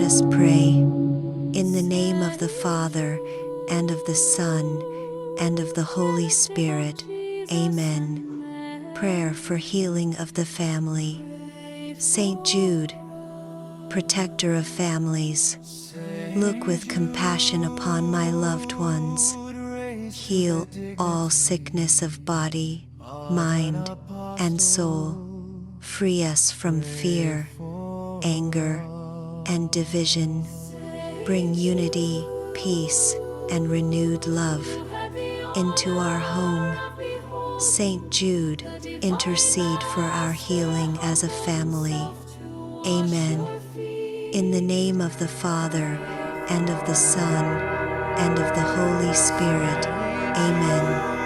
us pray. In the name of the Father, and of the Son, and of the Holy Spirit. Amen. Prayer for healing of the family. Saint Jude, protector of families, look with compassion upon my loved ones. Heal all sickness of body, mind, and soul. Free us from fear, anger, and division. Bring unity, peace, and renewed love into our home. Saint Jude, intercede for our healing as a family. Amen. In the name of the Father, and of the Son, and of the Holy Spirit. Amen.